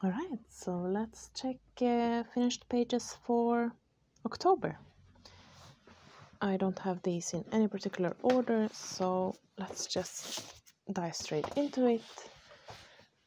Alright, so let's check finished pages for October. I don't have these in any particular order, so let's just dive straight into it.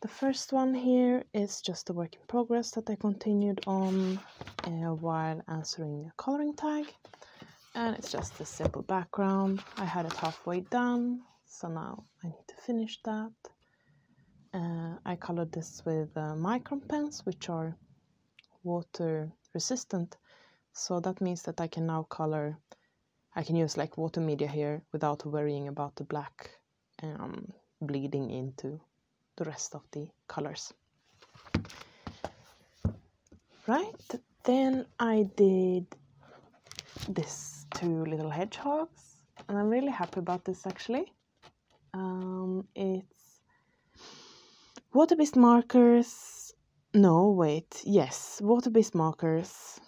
The first one here is just a work in progress that I continued on while answering a coloring tag. And it's just a simple background. I had it halfway done, so now I need to finish that. I colored this with micron pens, which are water resistant. So that means that I can now color, I can use like water media here without worrying about the black bleeding into the rest of the colors. Right, then I did this two little hedgehogs, and I'm really happy about this actually. It's water-based markers, water-based markers,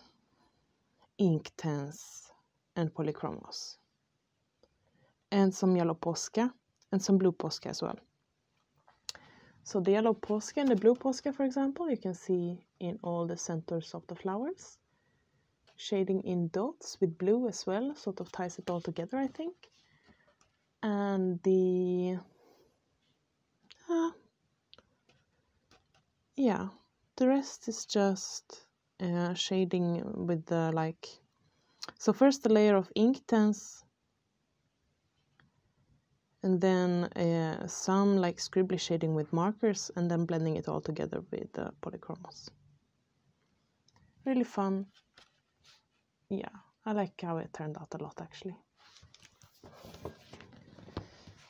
ink tents, and polychromos. And some yellow Posca, and some blue Posca as well. So the yellow Posca and the blue Posca, for example, you can see in all the centers of the flowers. Shading in dots with blue as well, sort of ties it all together, I think. And the the rest is just shading with the like. So first the layer of ink tents, and then some like scribbly shading with markers, and then blending it all together with the polychromos. Really fun. Yeah, I like how it turned out a lot actually.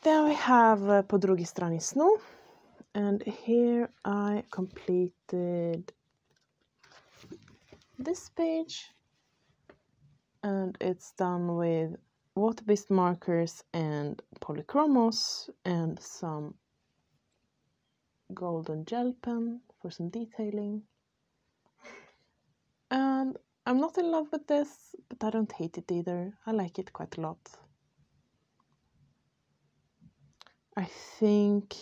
Then we have Po drugiej stronie snu, and here I completed this page, and it's done with water-based markers and polychromos and some golden gel pen for some detailing. And I'm not in love with this, but I don't hate it either. I like it quite a lot. I think,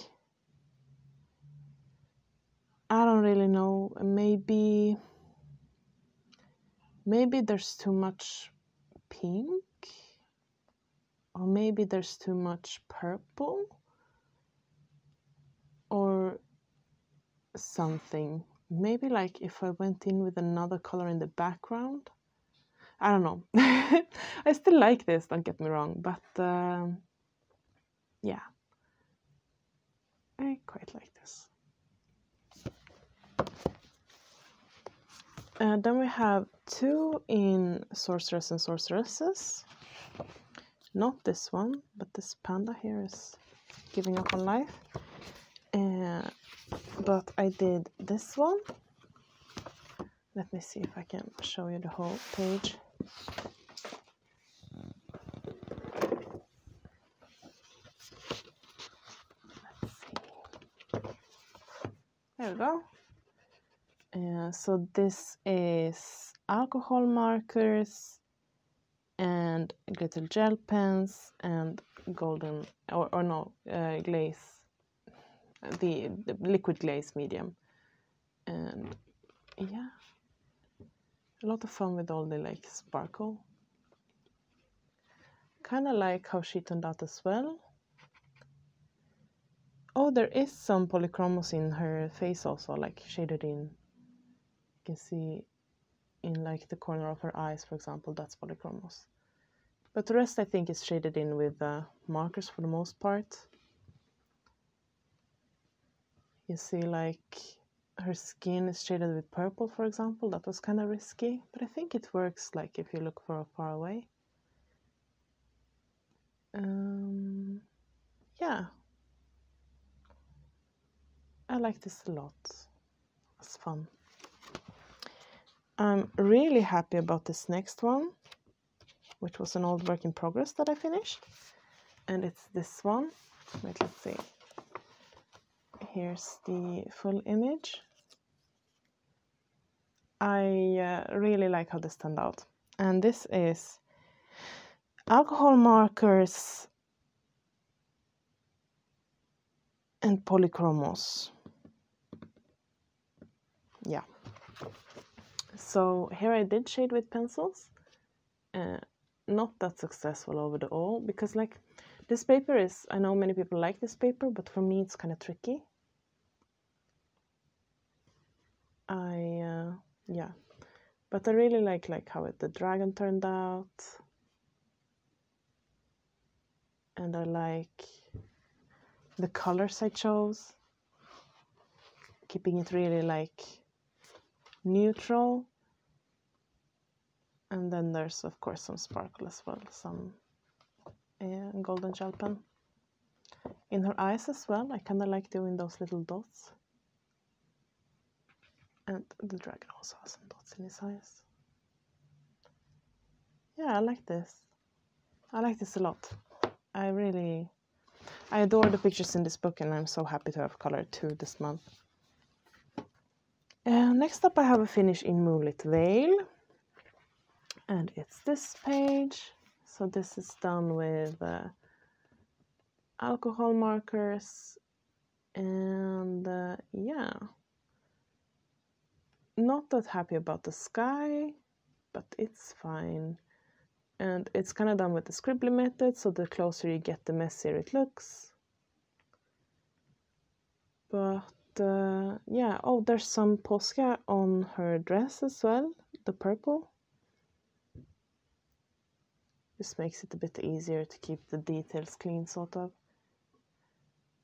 I don't really know, maybe there's too much pink, or maybe there's too much purple, or something. Maybe like if I went in with another color in the background. I don't know. I still like this, don't get me wrong, but yeah, I quite like this. Then we have two in Sorceress and Sorceresses. Not this one, but this panda here is giving up on life. But I did this one. Let me see if I can show you the whole page. Let's see. There we go. So this is alcohol markers and glitter gel pens and golden glaze, the liquid glaze medium. And yeah, a lot of fun with all the like sparkle. Kind of like how she turned out as well. Oh, there is some polychromos in her face also, like shaded in. You can see in like the corner of her eyes, for example, that's polychromos. But the rest I think is shaded in with markers for the most part. You see like her skin is shaded with purple, for example. That was kind of risky, but I think it works like if you look far away. Yeah, I like this a lot. It's fun. I'm really happy about this next one, which was an old work in progress that I finished. And it's this one. Wait, let's see. Here's the full image. I really like how this turned out. And this is alcohol markers and polychromos. yeah. So here I did shade with pencils. Not that successful over the all, because like this paper is, I know many people like this paper, but for me it's kind of tricky. Yeah, but I really like how the dragon turned out, and I like the colors I chose, keeping it really like neutral. And then there's of course some sparkle as well, some golden gel pen in her eyes as well. I kind of like doing those little dots, and the dragon also has some dots in his eyes. Yeah, I like this. I like this a lot. I adore the pictures in this book, and I'm so happy to have colored 2 this month. Next up I have a finish in Moonlit Vale, and it's this page. So this is done with alcohol markers, and yeah, not that happy about the sky, but it's fine. And it's kind of done with the scribbly method, so the closer you get, the messier it looks. But yeah, oh, there's some Posca on her dress as well, the purple. This makes it a bit easier to keep the details clean, sort of.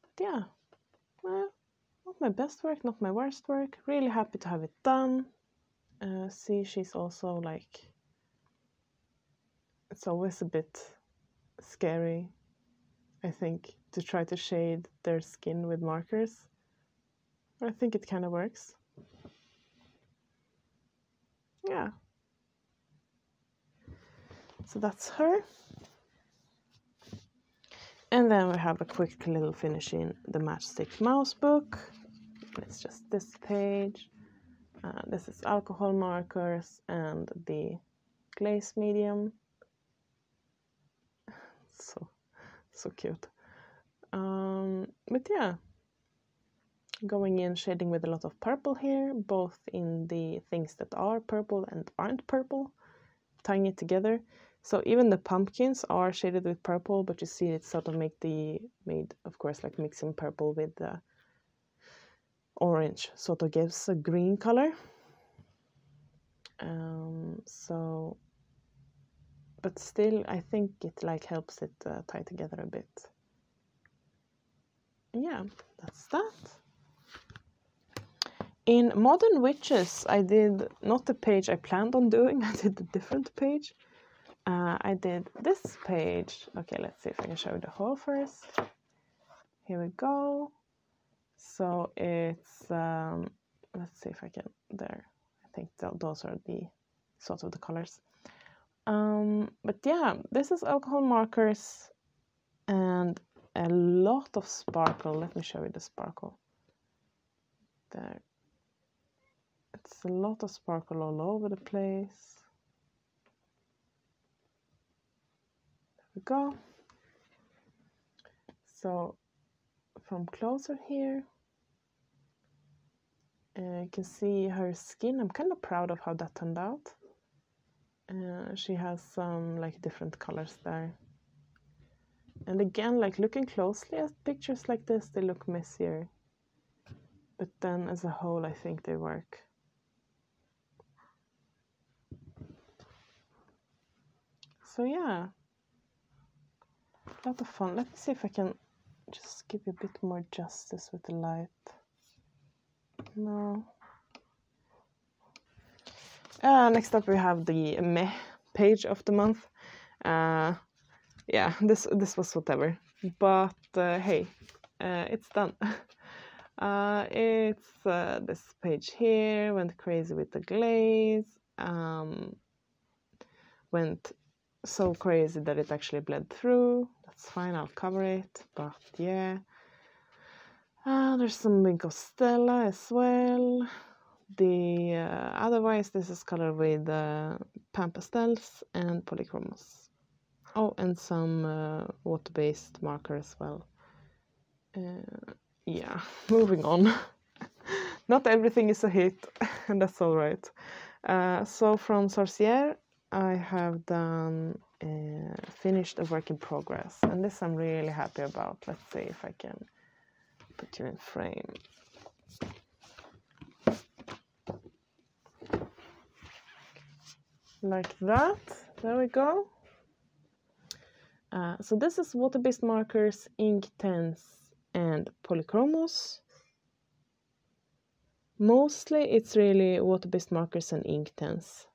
But yeah, well, not my best work, not my worst work. Really happy to have it done. See, she's also like, it's always a bit scary, I think, to try to shade their skin with markers. I think it kind of works. Yeah. So that's her. And then we have a quick little finish in the Matchstick Mouse book. It's just this page. This is alcohol markers and the glaze medium. So cute. But yeah, going in shading with a lot of purple here, both in the things that are purple and aren't purple, tying it together. So even the pumpkins are shaded with purple, but you see it sort of made, of course, like mixing purple with the orange sort of gives a green color. So, but still, I think it like helps it tie together a bit. Yeah, that's that. In Modern Witches, I did not the page I planned on doing, I did a different page. I did this page. Okay, let's see if I can show you the whole first. Here we go. So it's, let's see if I can, there. I think those are the sort of the colors. But yeah, this is alcohol markers and a lot of sparkle. Let me show you the sparkle. There. It's a lot of sparkle all over the place. There we go. So from closer here, you can see her skin. I'm kind of proud of how that turned out. She has some like different colors there. And again, like looking closely at pictures like this, they look messier. But then as a whole, I think they work. So yeah, a lot of fun. Let me see if I can just give you a bit more justice with the light. No. Next up we have the Meh page of the month. Yeah, this was whatever, but hey, it's done. It's this page here, went crazy with the glaze, went so crazy that it actually bled through. That's fine, I'll cover it, but yeah. There's some Wink of Stella as well. The otherwise this is colored with pan pastels and polychromos. Oh, and some water-based marker as well. Yeah, moving on. Not everything is a hit, and that's all right. So from Sorcier, I have done finished a work in progress, and this I'm really happy about. Let's see if I can put you in frame. Like that. There we go. So this is water-based markers, Inktense, and Polychromos. Mostly it's really water-based markers and Inktense.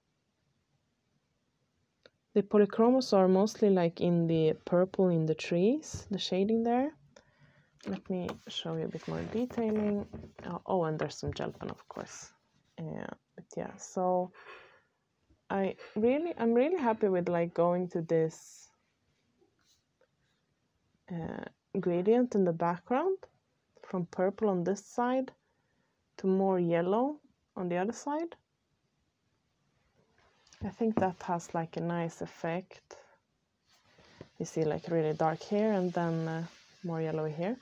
The Polychromos are mostly like in the purple in the trees, the shading there. Let me show you a bit more detailing. Oh, and there's some gel pen, of course. But yeah, so I'm really happy with like going to this gradient in the background from purple on this side to more yellow on the other side. I think that has like a nice effect. You see like really dark here and then more yellow here.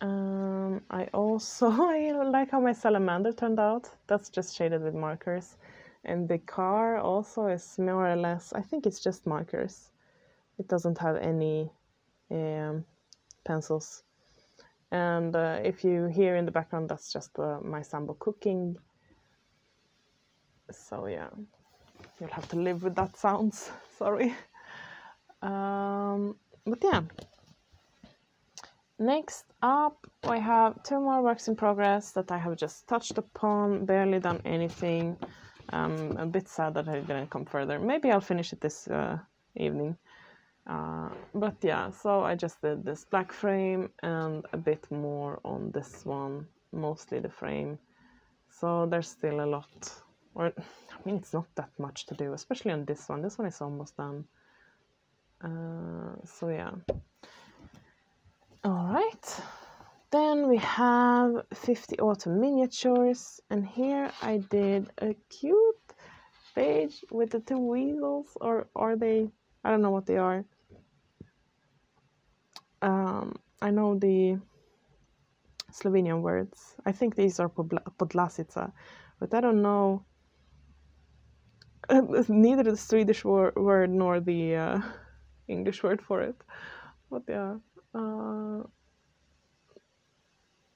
I also I like how my salamander turned out. That's just shaded with markers. And the car also is more or less, I think it's just markers. It doesn't have any pencils. And if you hear in the background, that's just my Sambo cooking. So yeah, you'll have to live with that sounds, sorry. But yeah. Next up, I have 2 more works in progress that I have just touched upon, barely done anything. I'm a bit sad that I didn't come further. Maybe I'll finish it this evening. But yeah, so I just did this black frame and a bit more on this one, mostly the frame. So there's still a lot, or I mean, it's not that much to do, especially on this one. This one is almost done. So yeah. All right. Then we have 50 autumn miniatures, and here I did a cute page with the 2 weasels, or are they? I don't know what they are. I know the Slovenian words. I think these are podlasica, but I don't know neither the Swedish word nor the English word for it. But yeah.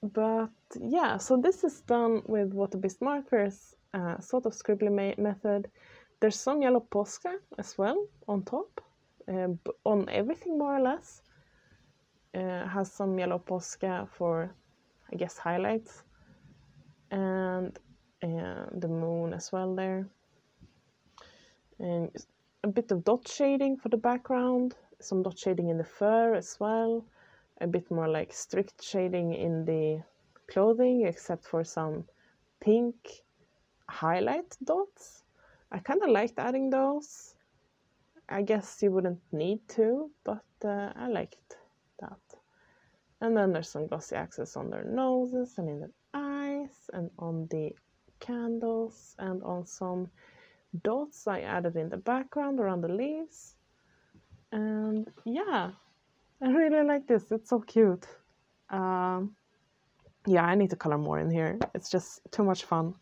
But yeah, so this is done with water-based markers, sort of scribbly method. There's some yellow posca as well on top, on everything more or less. Has some yellow posca for, I guess, highlights, and the moon as well there. And a bit of dot shading for the background, some dot shading in the fur as well, a bit more like strict shading in the clothing, except for some pink highlight dots. I kind of liked adding those. I guess you wouldn't need to, but I liked that. And then there's some glossy accents on their noses and in their eyes and on the candles and on some dots I added in the background around the leaves. And yeah, I really like this. It's so cute. Yeah, I need to color more in here. It's just too much fun.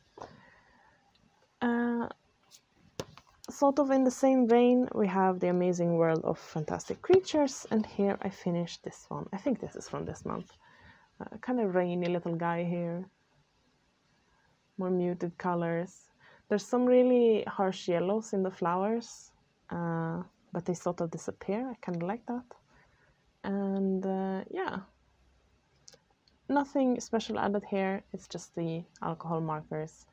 Sort of in the same vein, we have the amazing world of fantastic creatures, and here I finished this one. I think this is from this month. Kind of rainy little guy here. More muted colors. There's some really harsh yellows in the flowers, but they sort of disappear. I kind of like that. And yeah, nothing special added here. It's just the alcohol markers,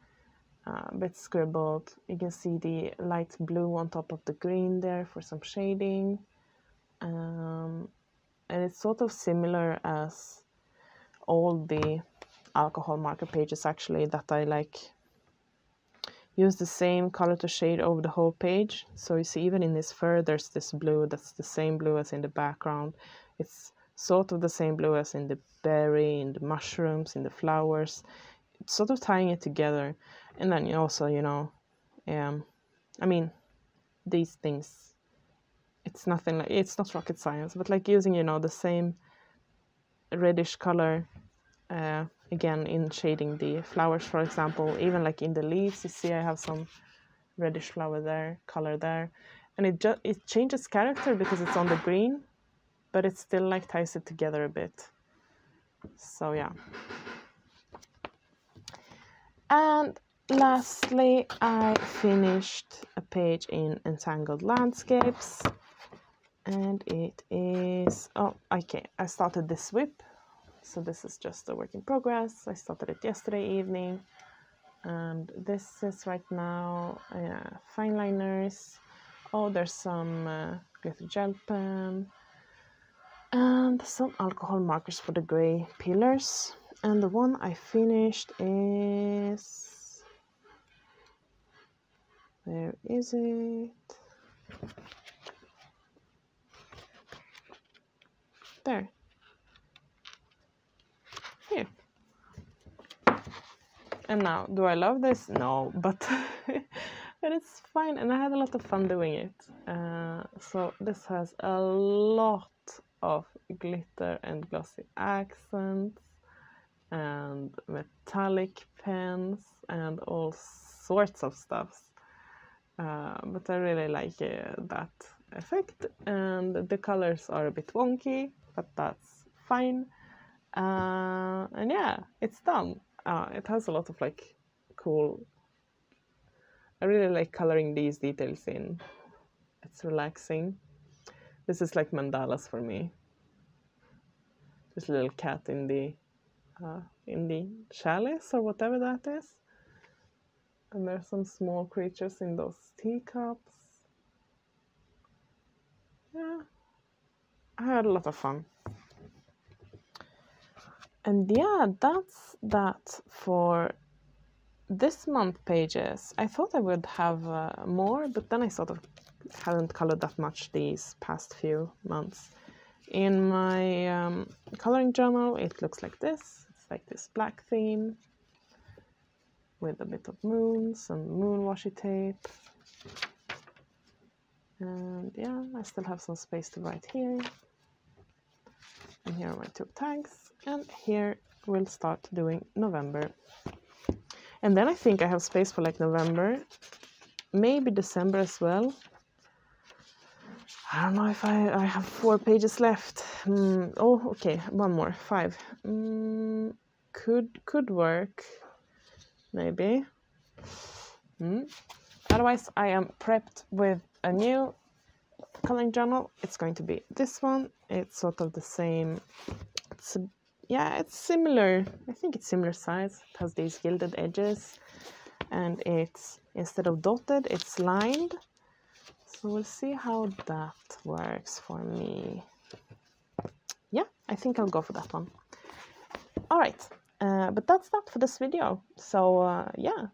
a bit scribbled. You can see the light blue on top of the green there for some shading. And it's sort of similar as all the alcohol marker pages actually, that I like use the same color to shade over the whole page. So you see even in this fur there's this blue that's the same blue as in the background. It's sort of the same blue as in the berry, in the mushrooms, in the flowers. It's sort of tying it together. And then you also, you know, I mean, these things, it's nothing like, it's not rocket science, but like using, you know, the same reddish color again in shading the flowers, for example. Even like in the leaves, you see I have some reddish flower there, color there, and it changes character because it's on the green, but it still like ties it together a bit. So yeah. And lastly, I finished a page in Entangled Landscapes, and it is, oh, okay, I started this whip, so this is just a work in progress. I started it yesterday evening, and this is right now fine liners. Oh, there's some glitter gel pen, and some alcohol markers for the gray pillars. And the one I finished is, where is it? There. Here. And now, do I love this? No, but but it's fine, and I had a lot of fun doing it. So this has a lot of glitter and glossy accents and metallic pens and all sorts of stuffs. But I really like that effect, and the colors are a bit wonky, but that's fine. And yeah, it's done. It has a lot of like cool, I really like coloring these details in. It's relaxing. This is like mandalas for me. This little cat in the chalice or whatever that is. And there's some small creatures in those teacups. Yeah, I had a lot of fun. And yeah, that's that for this month pages. I thought I would have more, but then I sort of hadn't colored that much these past few months. In my coloring journal, it looks like this. It's like this black theme with a bit of moons and moon washi tape. And yeah, I still have some space to write here. And here are my 2 tags. And here we'll start doing November. And then I think I have space for like November, maybe December as well. I don't know if I have 4 pages left. Oh, okay, one more, 5. Could work, maybe. Otherwise, I am prepped with a new coloring journal. It's going to be this one. It's sort of the same. It's similar. I think it's similar size. It has these gilded edges, and it's, instead of dotted, it's lined. So we'll see how that works for me. Yeah, I think I'll go for that one. All right, but that's that for this video. So yeah,